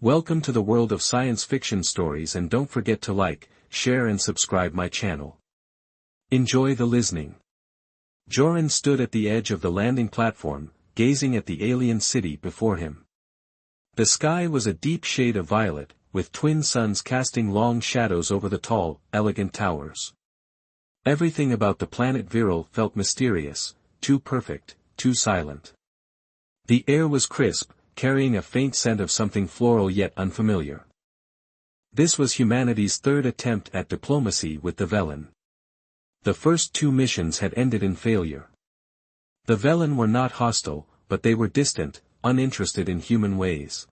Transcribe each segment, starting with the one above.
Welcome to the world of science fiction stories, and don't forget to like, share and subscribe my channel. Enjoy the listening. Joran stood at the edge of the landing platform, gazing at the alien city before him. The sky was a deep shade of violet, with twin suns casting long shadows over the tall, elegant towers. Everything about the planet Viral felt mysterious, too perfect, too silent. The air was crisp, carrying a faint scent of something floral yet unfamiliar. This was humanity's third attempt at diplomacy with the Velen. The first two missions had ended in failure. The Velen were not hostile, but they were distant, uninterested in human ways.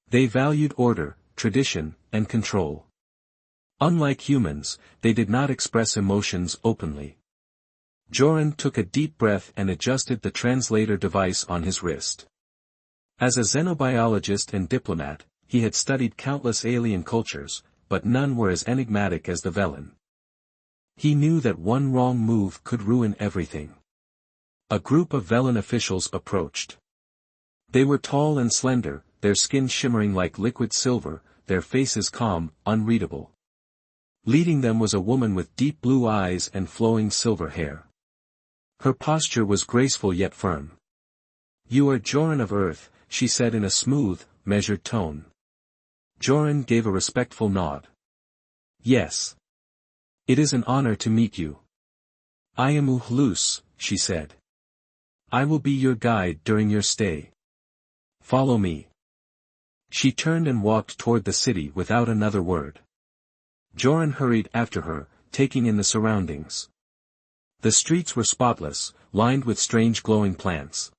They valued order, tradition, and control. Unlike humans, they did not express emotions openly. Joran took a deep breath and adjusted the translator device on his wrist. As a xenobiologist and diplomat, he had studied countless alien cultures, but none were as enigmatic as the Velen. He knew that one wrong move could ruin everything. A group of Velen officials approached. They were tall and slender, their skin shimmering like liquid silver, their faces calm, unreadable. Leading them was a woman with deep blue eyes and flowing silver hair. Her posture was graceful yet firm. "You are Joran of Earth," she said in a smooth, measured tone. Joran gave a respectful nod. "Yes. It is an honor to meet you." "I am Uhlus," she said. "I will be your guide during your stay. Follow me." She turned and walked toward the city without another word. Joran hurried after her, taking in the surroundings. The streets were spotless, lined with strange glowing plants.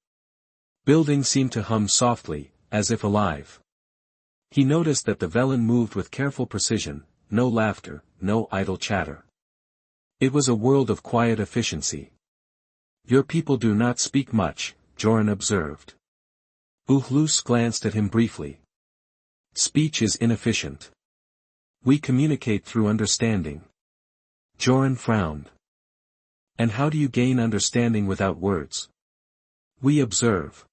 Buildings seemed to hum softly, as if alive. He noticed that the Velen moved with careful precision, no laughter, no idle chatter. It was a world of quiet efficiency. "Your people do not speak much," Joran observed. Uhlus glanced at him briefly. "Speech is inefficient. We communicate through understanding." Joran frowned. "And how do you gain understanding without words?" "We observe.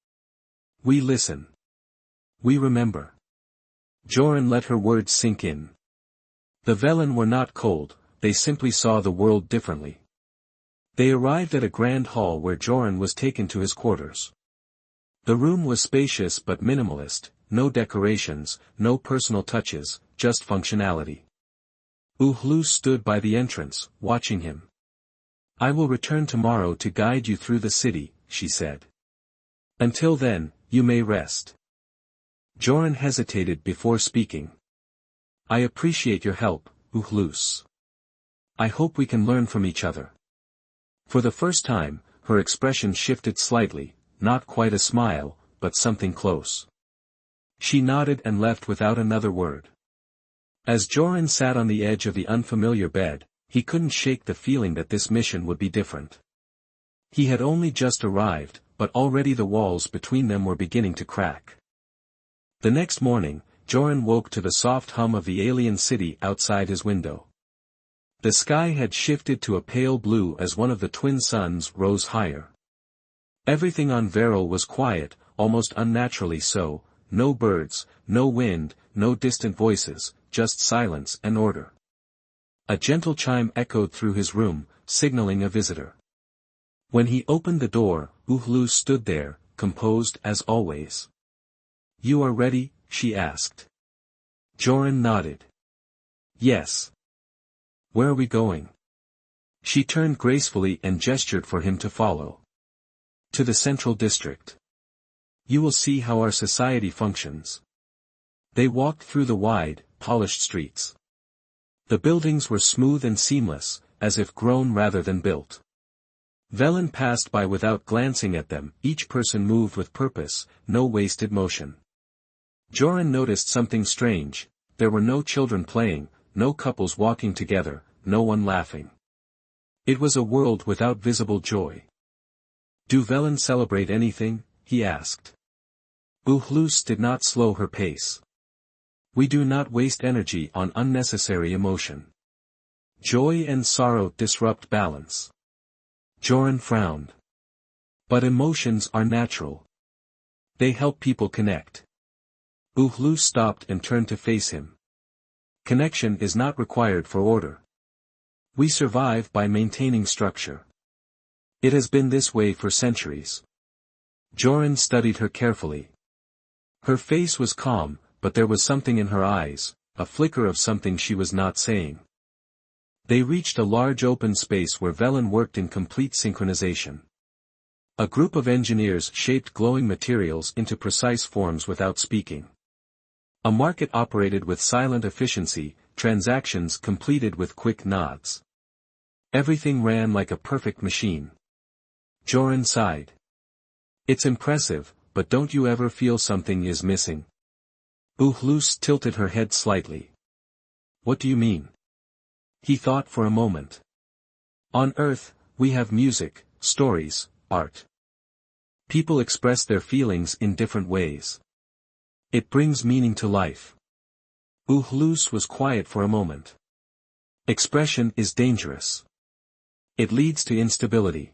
We listen. We remember." Joran let her words sink in. The Velen were not cold, they simply saw the world differently. They arrived at a grand hall where Joran was taken to his quarters. The room was spacious but minimalist, no decorations, no personal touches, just functionality. Uhlus stood by the entrance, watching him. "I will return tomorrow to guide you through the city," she said. "Until then, you may rest." Joran hesitated before speaking. "I appreciate your help, Uhlus. I hope we can learn from each other." For the first time, her expression shifted slightly, not quite a smile, but something close. She nodded and left without another word. As Joran sat on the edge of the unfamiliar bed, he couldn't shake the feeling that this mission would be different. He had only just arrived, but already the walls between them were beginning to crack. The next morning, Joran woke to the soft hum of the alien city outside his window. The sky had shifted to a pale blue as one of the twin suns rose higher. Everything on Viral was quiet, almost unnaturally so, no birds, no wind, no distant voices, just silence and order. A gentle chime echoed through his room, signaling a visitor. When he opened the door, Uhlus stood there, composed as always. "You are ready?" she asked. Joran nodded. "Yes. Where are we going?" She turned gracefully and gestured for him to follow. "To the central district. You will see how our society functions." They walked through the wide, polished streets. The buildings were smooth and seamless, as if grown rather than built. Velen passed by without glancing at them, each person moved with purpose, no wasted motion. Joran noticed something strange: there were no children playing, no couples walking together, no one laughing. It was a world without visible joy. "Do Velen celebrate anything?" he asked. Uhlus did not slow her pace. "We do not waste energy on unnecessary emotion. Joy and sorrow disrupt balance." Joran frowned. "But emotions are natural. They help people connect." Uhlu stopped and turned to face him. Connection is not required for order. We survive by maintaining structure. It has been this way for centuries. Joran studied her carefully. Her face was calm, but there was something in her eyes, a flicker of something she was not saying. They reached a large open space where Velen worked in complete synchronization. A group of engineers shaped glowing materials into precise forms without speaking. A market operated with silent efficiency, transactions completed with quick nods. Everything ran like a perfect machine. Joran sighed. It's impressive, but don't you ever feel something is missing? Uhlus tilted her head slightly. What do you mean? He thought for a moment. On Earth, we have music, stories, art. People express their feelings in different ways. It brings meaning to life. Uhlus was quiet for a moment. Expression is dangerous. It leads to instability.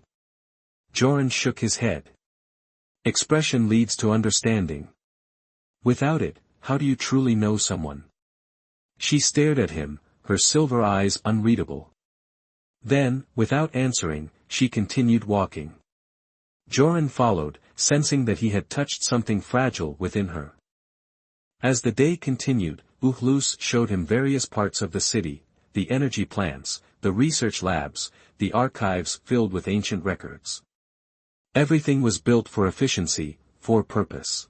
Joran shook his head. Expression leads to understanding. Without it, how do you truly know someone? She stared at him, her silver eyes unreadable. Then, without answering, she continued walking. Joran followed, sensing that he had touched something fragile within her. As the day continued, Uhlus showed him various parts of the city, the energy plants, the research labs, the archives filled with ancient records. Everything was built for efficiency, for purpose.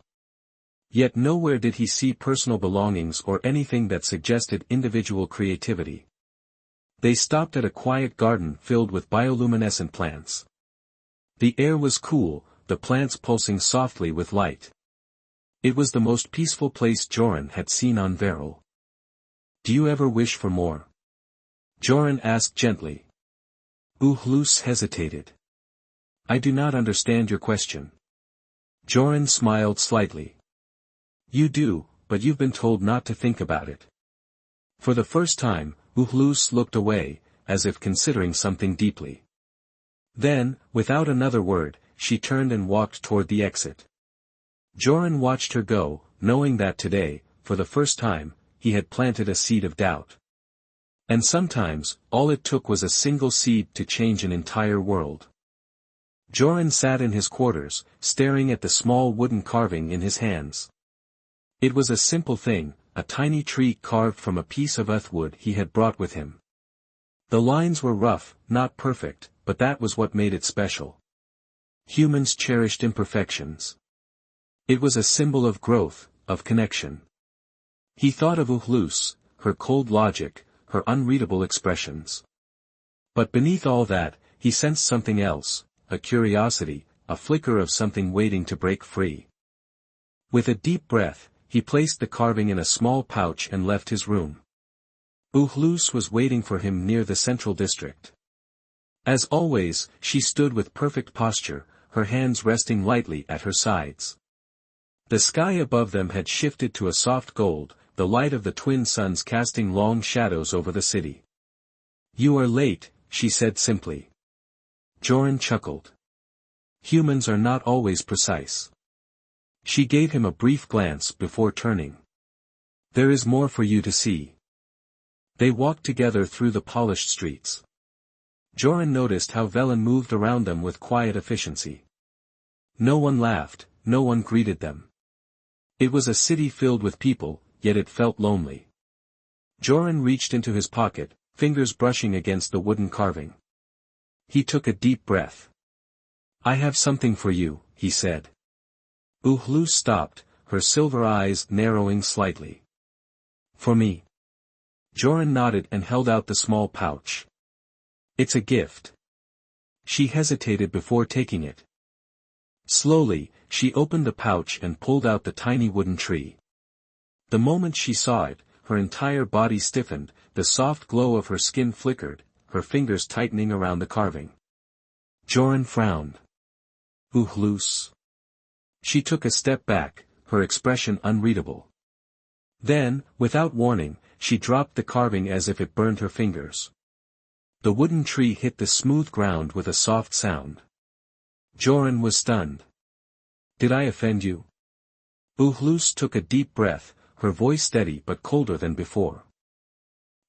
Yet nowhere did he see personal belongings or anything that suggested individual creativity. They stopped at a quiet garden filled with bioluminescent plants. The air was cool, the plants pulsing softly with light. It was the most peaceful place Joran had seen on Veril. Do you ever wish for more? Joran asked gently. Uhlus hesitated. I do not understand your question. Joran smiled slightly. You do, but you've been told not to think about it. For the first time, Uhlus looked away, as if considering something deeply. Then, without another word, she turned and walked toward the exit. Joran watched her go, knowing that today, for the first time, he had planted a seed of doubt. And sometimes, all it took was a single seed to change an entire world. Joran sat in his quarters, staring at the small wooden carving in his hands. It was a simple thing, a tiny tree carved from a piece of earthwood he had brought with him. The lines were rough, not perfect, but that was what made it special. Humans cherished imperfections. It was a symbol of growth, of connection. He thought of Uhlus, her cold logic, her unreadable expressions. But beneath all that, he sensed something else, a curiosity, a flicker of something waiting to break free. With a deep breath, he placed the carving in a small pouch and left his room. Uhlus was waiting for him near the central district. As always, she stood with perfect posture, her hands resting lightly at her sides. The sky above them had shifted to a soft gold, the light of the twin suns casting long shadows over the city. You are late, she said simply. Joran chuckled. Humans are not always precise. She gave him a brief glance before turning. There is more for you to see. They walked together through the polished streets. Joran noticed how Velen moved around them with quiet efficiency. No one laughed, no one greeted them. It was a city filled with people, yet it felt lonely. Joran reached into his pocket, fingers brushing against the wooden carving. He took a deep breath. I have something for you, he said. Uhlus stopped, her silver eyes narrowing slightly. For me. Joran nodded and held out the small pouch. It's a gift. She hesitated before taking it. Slowly, she opened the pouch and pulled out the tiny wooden tree. The moment she saw it, her entire body stiffened, the soft glow of her skin flickered, her fingers tightening around the carving. Joran frowned. Uhlus. She took a step back, her expression unreadable. Then, without warning, she dropped the carving as if it burned her fingers. The wooden tree hit the smooth ground with a soft sound. Joran was stunned. Did I offend you? Uhlus took a deep breath, her voice steady but colder than before.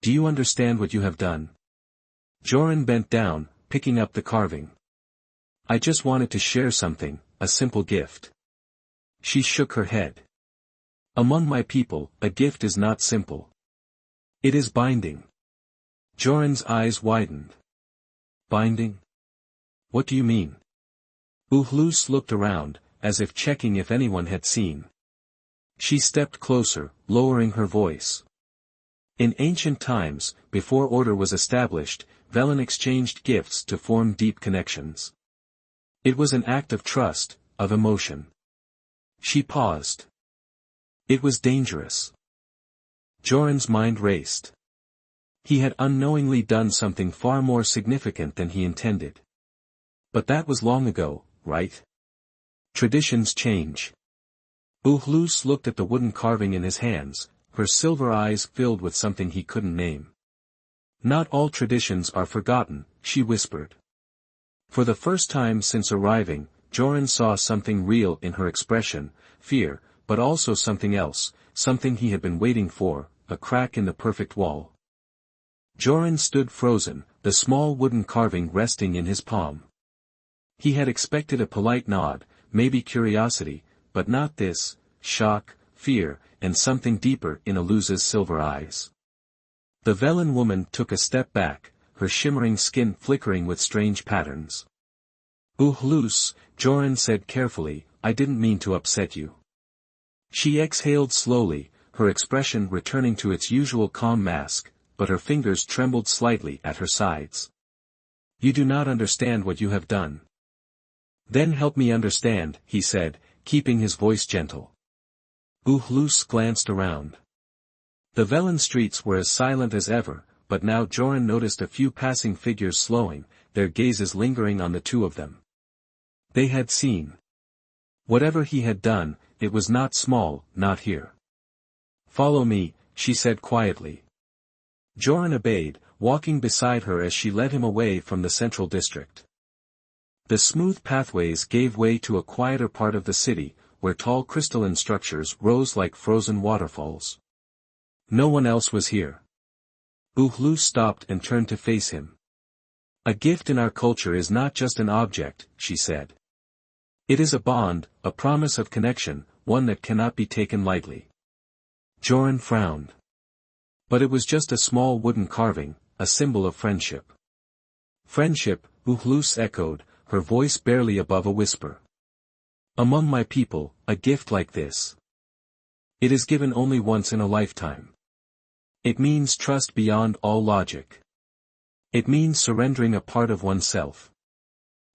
Do you understand what you have done? Joran bent down, picking up the carving. I just wanted to share something, a simple gift. She shook her head. Among my people, a gift is not simple. It is binding. Joran's eyes widened. Binding? What do you mean? Uhlus looked around, as if checking if anyone had seen. She stepped closer, lowering her voice. In ancient times, before order was established, Velen exchanged gifts to form deep connections. It was an act of trust, of emotion. She paused. It was dangerous. Joran's mind raced. He had unknowingly done something far more significant than he intended. But that was long ago, right? Traditions change. Uhlus looked at the wooden carving in his hands, her silver eyes filled with something he couldn't name. Not all traditions are forgotten, she whispered. For the first time since arriving, Joran saw something real in her expression, fear, but also something else, something he had been waiting for, a crack in the perfect wall. Joran stood frozen, the small wooden carving resting in his palm. He had expected a polite nod, maybe curiosity, but not this, shock, fear, and something deeper in Aluza's silver eyes. The Velen woman took a step back, her shimmering skin flickering with strange patterns. Uhlus, Joran said carefully, I didn't mean to upset you. She exhaled slowly, her expression returning to its usual calm mask, but her fingers trembled slightly at her sides. You do not understand what you have done. Then help me understand, he said, keeping his voice gentle. Uhlus glanced around. The Velen streets were as silent as ever, but now Joran noticed a few passing figures slowing, their gazes lingering on the two of them. They had seen. Whatever he had done, it was not small, not here. Follow me, she said quietly. Joran obeyed, walking beside her as she led him away from the central district. The smooth pathways gave way to a quieter part of the city, where tall crystalline structures rose like frozen waterfalls. No one else was here. Uhlus stopped and turned to face him. A gift in our culture is not just an object, she said. It is a bond, a promise of connection, one that cannot be taken lightly. Joran frowned. But it was just a small wooden carving, a symbol of friendship. Friendship, Uhlus echoed, her voice barely above a whisper. Among my people, a gift like this. It is given only once in a lifetime. It means trust beyond all logic. It means surrendering a part of oneself.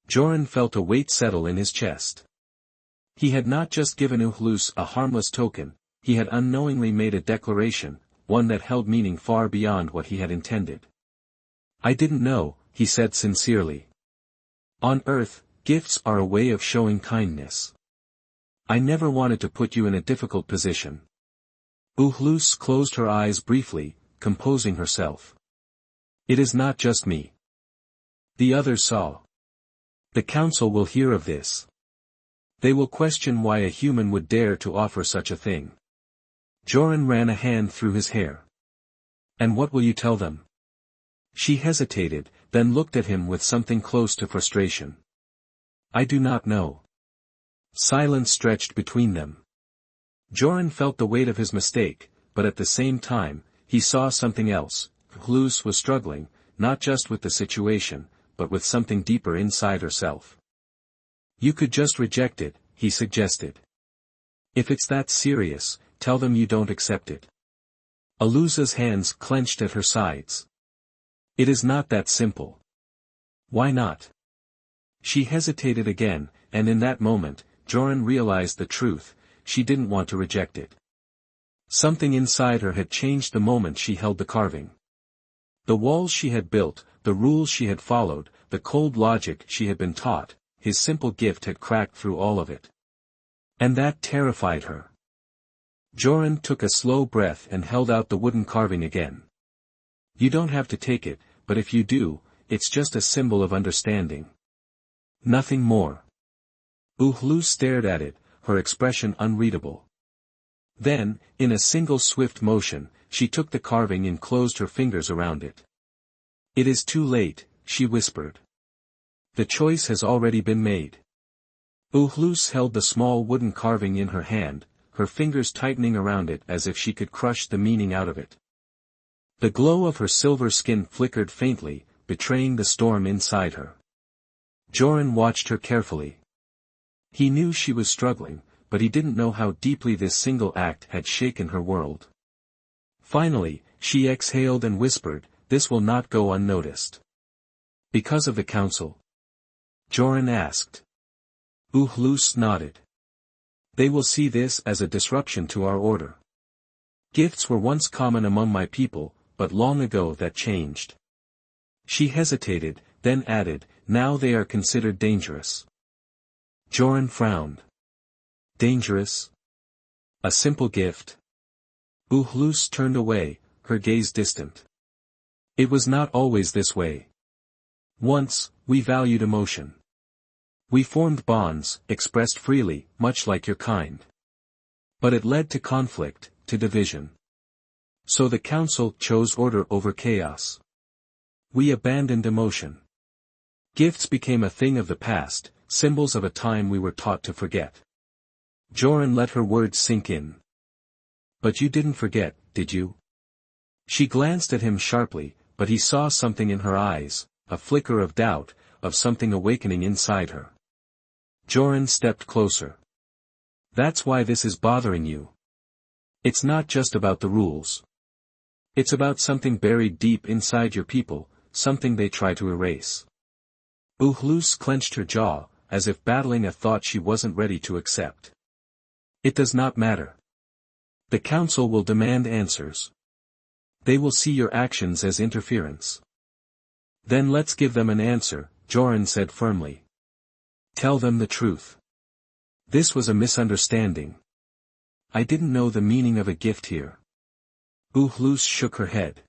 Joran felt a weight settle in his chest. He had not just given Uhlus a harmless token, he had unknowingly made a declaration, one that held meaning far beyond what he had intended. I didn't know, he said sincerely. On Earth, gifts are a way of showing kindness. I never wanted to put you in a difficult position. Uhlus closed her eyes briefly, composing herself. It is not just me. The others saw. The council will hear of this. They will question why a human would dare to offer such a thing. Joran ran a hand through his hair. And what will you tell them? She hesitated, then looked at him with something close to frustration. I do not know. Silence stretched between them. Joran felt the weight of his mistake, but at the same time, he saw something else. Uhlus was struggling, not just with the situation, but with something deeper inside herself. You could just reject it, he suggested. If it's that serious, tell them you don't accept it. Aluza's hands clenched at her sides. It is not that simple. Why not? She hesitated again, and in that moment, Joran realized the truth, she didn't want to reject it. Something inside her had changed the moment she held the carving. The walls she had built, the rules she had followed, the cold logic she had been taught, his simple gift had cracked through all of it. And that terrified her. Joran took a slow breath and held out the wooden carving again. You don't have to take it, but if you do, it's just a symbol of understanding. Nothing more. Uhlus stared at it, her expression unreadable. Then, in a single swift motion, she took the carving and closed her fingers around it. "It is too late," she whispered. "The choice has already been made." Uhlus held the small wooden carving in her hand, her fingers tightening around it as if she could crush the meaning out of it. The glow of her silver skin flickered faintly, betraying the storm inside her. Joran watched her carefully. He knew she was struggling, but he didn't know how deeply this single act had shaken her world. Finally, she exhaled and whispered, "This will not go unnoticed." "Because of the council?" Joran asked. Uhlus nodded. "They will see this as a disruption to our order. Gifts were once common among my people, but long ago that changed." She hesitated, then added, "Now they are considered dangerous." Joran frowned. "Dangerous? A simple gift?" Uhlus turned away, her gaze distant. "It was not always this way. Once, we valued emotion. We formed bonds, expressed freely, much like your kind. But it led to conflict, to division. So the council chose order over chaos. We abandoned emotion. Gifts became a thing of the past, symbols of a time we were taught to forget." Joran let her words sink in. "But you didn't forget, did you?" She glanced at him sharply, but he saw something in her eyes, a flicker of doubt, of something awakening inside her. Joran stepped closer. "That's why this is bothering you. It's not just about the rules. It's about something buried deep inside your people, something they try to erase." Uhlus clenched her jaw, as if battling a thought she wasn't ready to accept. "It does not matter. The council will demand answers. They will see your actions as interference." "Then let's give them an answer," Joran said firmly. "Tell them the truth. This was a misunderstanding. I didn't know the meaning of a gift here." Uhlus shook her head.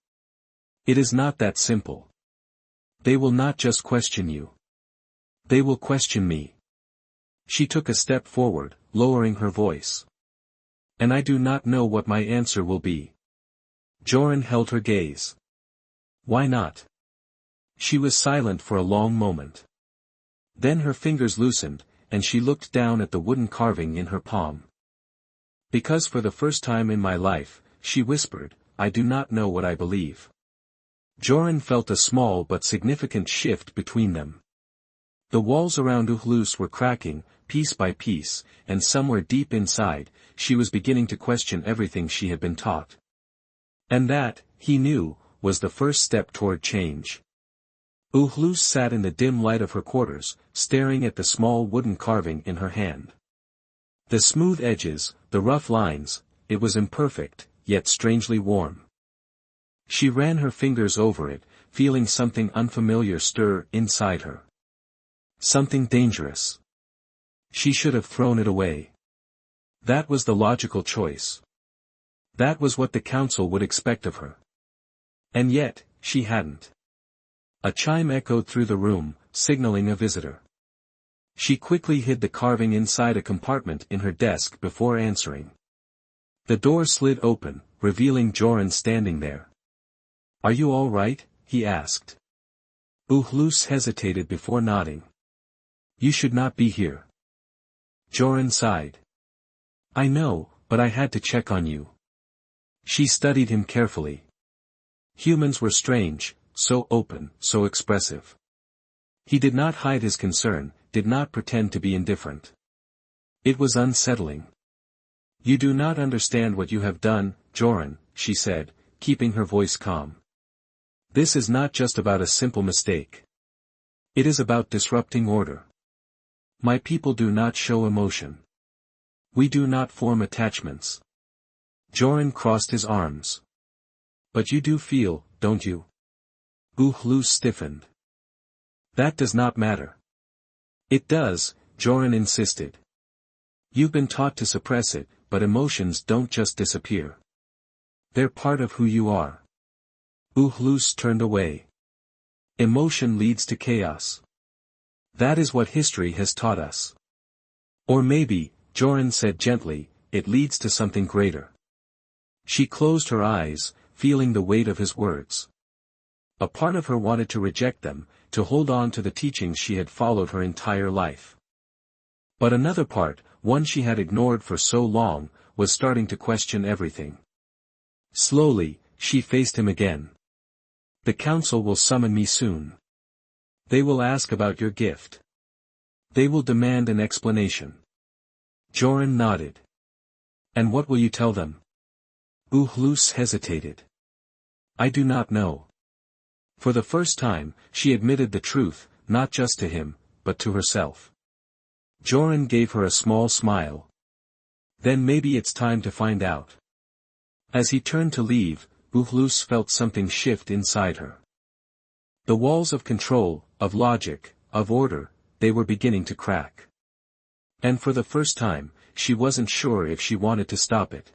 "It is not that simple. They will not just question you. They will question me." She took a step forward, lowering her voice. "And I do not know what my answer will be." Joran held her gaze. "Why not?" She was silent for a long moment. Then her fingers loosened, and she looked down at the wooden carving in her palm. "Because for the first time in my life," she whispered, "I do not know what I believe." Joran felt a small but significant shift between them. The walls around Uhlus were cracking, piece by piece, and somewhere deep inside, she was beginning to question everything she had been taught. And that, he knew, was the first step toward change. Uhlus sat in the dim light of her quarters, staring at the small wooden carving in her hand. The smooth edges, the rough lines, it was imperfect, yet strangely warm. She ran her fingers over it, feeling something unfamiliar stir inside her. Something dangerous. She should have thrown it away. That was the logical choice. That was what the council would expect of her. And yet, she hadn't. A chime echoed through the room, signaling a visitor. She quickly hid the carving inside a compartment in her desk before answering. The door slid open, revealing Joran standing there. "Are you all right?" he asked. Uhlus hesitated before nodding. "You should not be here." Joran sighed. "I know, but I had to check on you." She studied him carefully. Humans were strange, so open, so expressive. He did not hide his concern, did not pretend to be indifferent. It was unsettling. "You do not understand what you have done, Joran," she said, keeping her voice calm. "This is not just about a simple mistake. It is about disrupting order. My people do not show emotion. We do not form attachments." Joran crossed his arms. "But you do feel, don't you?" Uhlus stiffened. "That does not matter." "It does," Joran insisted. "You've been taught to suppress it, but emotions don't just disappear. They're part of who you are." Uhlus turned away. "Emotion leads to chaos. That is what history has taught us." "Or maybe," Joran said gently, it leads to something greater. She closed her eyes, feeling the weight of his words. A part of her wanted to reject them, to hold on to the teachings she had followed her entire life. But another part, one she had ignored for so long, was starting to question everything. Slowly, she faced him again. The council will summon me soon. They will ask about your gift. They will demand an explanation. Joran nodded. And what will you tell them? Uhlus hesitated. I do not know. For the first time, she admitted the truth, not just to him, but to herself. Joran gave her a small smile. Then maybe it's time to find out. As he turned to leave, Uhlus felt something shift inside her. The walls of control, of logic, of order, they were beginning to crack. And for the first time, she wasn't sure if she wanted to stop it.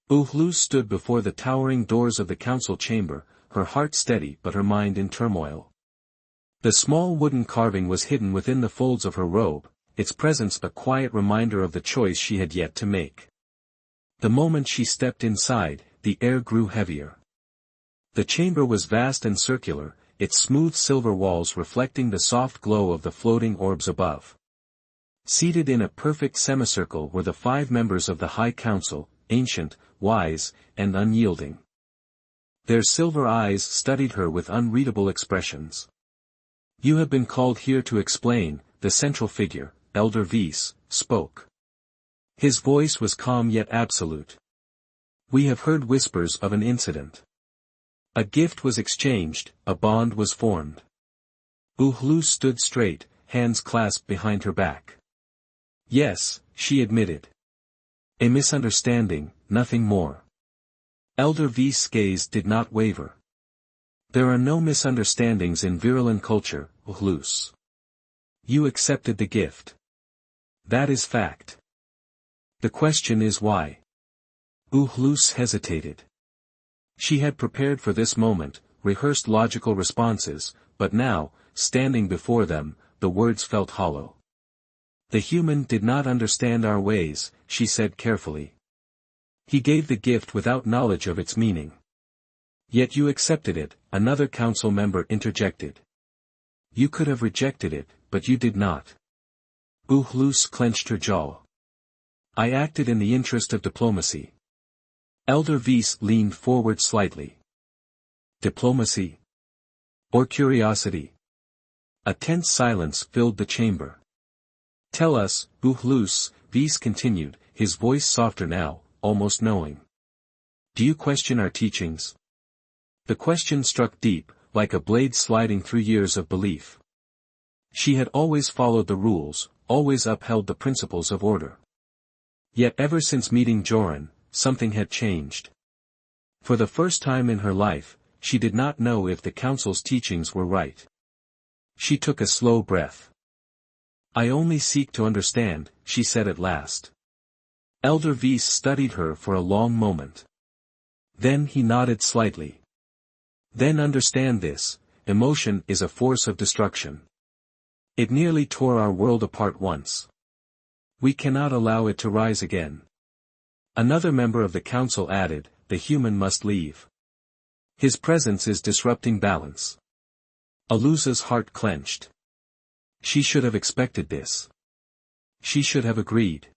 Uhlus stood before the towering doors of the council chamber, her heart steady but her mind in turmoil. The small wooden carving was hidden within the folds of her robe, its presence a quiet reminder of the choice she had yet to make. The moment she stepped inside, the air grew heavier. The chamber was vast and circular, its smooth silver walls reflecting the soft glow of the floating orbs above. Seated in a perfect semicircle were the 5 members of the High Council, ancient, wise, and unyielding. Their silver eyes studied her with unreadable expressions. You have been called here to explain, the central figure, Elder Vyse, spoke. His voice was calm yet absolute. We have heard whispers of an incident. A gift was exchanged, a bond was formed. Uhlus stood straight, hands clasped behind her back. Yes, she admitted. A misunderstanding, nothing more. Elder Vyse's gaze did not waver. There are no misunderstandings in virulent culture, Uhlus. You accepted the gift. That is fact. The question is why. Uhlus hesitated. She had prepared for this moment, rehearsed logical responses, but now, standing before them, the words felt hollow. The human did not understand our ways, she said carefully. He gave the gift without knowledge of its meaning. Yet you accepted it, another council member interjected. You could have rejected it, but you did not. Uhlus clenched her jaw. I acted in the interest of diplomacy. Elder Vyse leaned forward slightly. Diplomacy? Or curiosity? A tense silence filled the chamber. Tell us, Uhlus, Vyse continued, his voice softer now, almost knowing. Do you question our teachings? The question struck deep, like a blade sliding through years of belief. She had always followed the rules, always upheld the principles of order. Yet ever since meeting Joran, something had changed. For the first time in her life, she did not know if the council's teachings were right. She took a slow breath. I only seek to understand, she said at last. Elder Vyse studied her for a long moment. Then he nodded slightly. Then understand this, emotion is a force of destruction. It nearly tore our world apart once. We cannot allow it to rise again. Another member of the council added, the human must leave. His presence is disrupting balance. Alusa's heart clenched. She should have expected this. She should have agreed.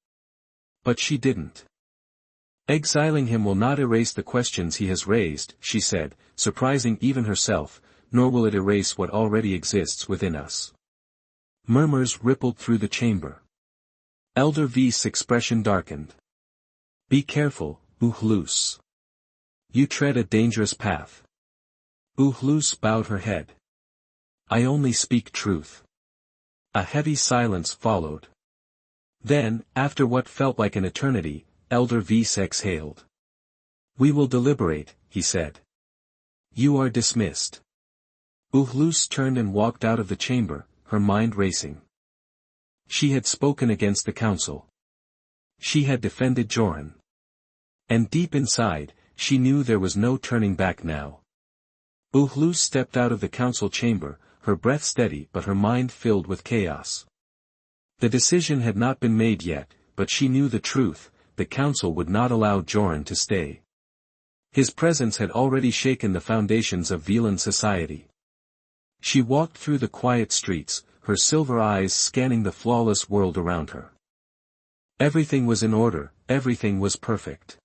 But she didn't. Exiling him will not erase the questions he has raised, she said, surprising even herself, nor will it erase what already exists within us. Murmurs rippled through the chamber. Elder Vyse's expression darkened. Be careful, Uhlus. You tread a dangerous path. Uhlus bowed her head. I only speak truth. A heavy silence followed. Then, after what felt like an eternity, Elder Vyse exhaled. We will deliberate, he said. You are dismissed. Uhlus turned and walked out of the chamber, her mind racing. She had spoken against the council. She had defended Joran. And deep inside, she knew there was no turning back now. Uhlus stepped out of the council chamber, her breath steady but her mind filled with chaos. The decision had not been made yet, but she knew the truth, the council would not allow Joran to stay. His presence had already shaken the foundations of Velan society. She walked through the quiet streets, her silver eyes scanning the flawless world around her. Everything was in order, everything was perfect.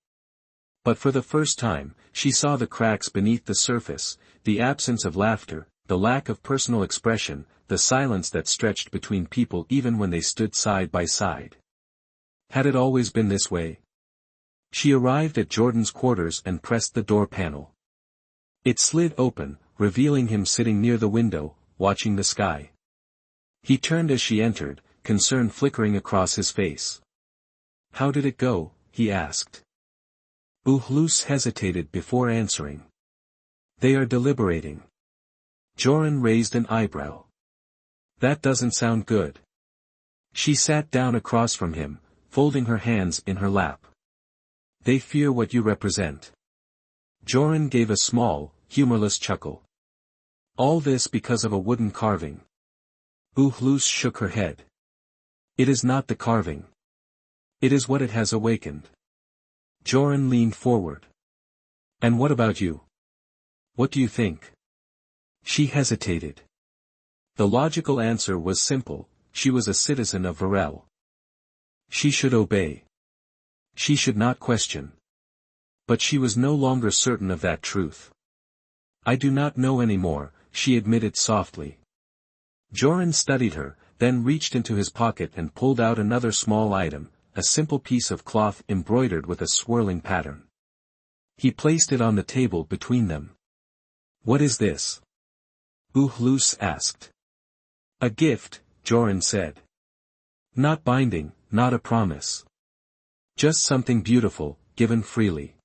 But for the first time, she saw the cracks beneath the surface, the absence of laughter, the lack of personal expression, the silence that stretched between people even when they stood side by side. Had it always been this way? She arrived at Jordan's quarters and pressed the door panel. It slid open, revealing him sitting near the window, watching the sky. He turned as she entered, concern flickering across his face. "How did it go?" he asked. Uhlus hesitated before answering. "They are deliberating." Joran raised an eyebrow. "That doesn't sound good." She sat down across from him, folding her hands in her lap. "They fear what you represent." Joran gave a small, humorless chuckle. "All this because of a wooden carving." Uhlus shook her head. "It is not the carving. It is what it has awakened." Joran leaned forward. "And what about you? What do you think?" She hesitated. The logical answer was simple: she was a citizen of Varel. She should obey. She should not question. But she was no longer certain of that truth. "I do not know anymore," she admitted softly. Joran studied her, then reached into his pocket and pulled out another small item, a simple piece of cloth embroidered with a swirling pattern. He placed it on the table between them. "What is this?" Uhlus asked. "A gift," Joran said. "Not binding, not a promise. Just something beautiful, given freely."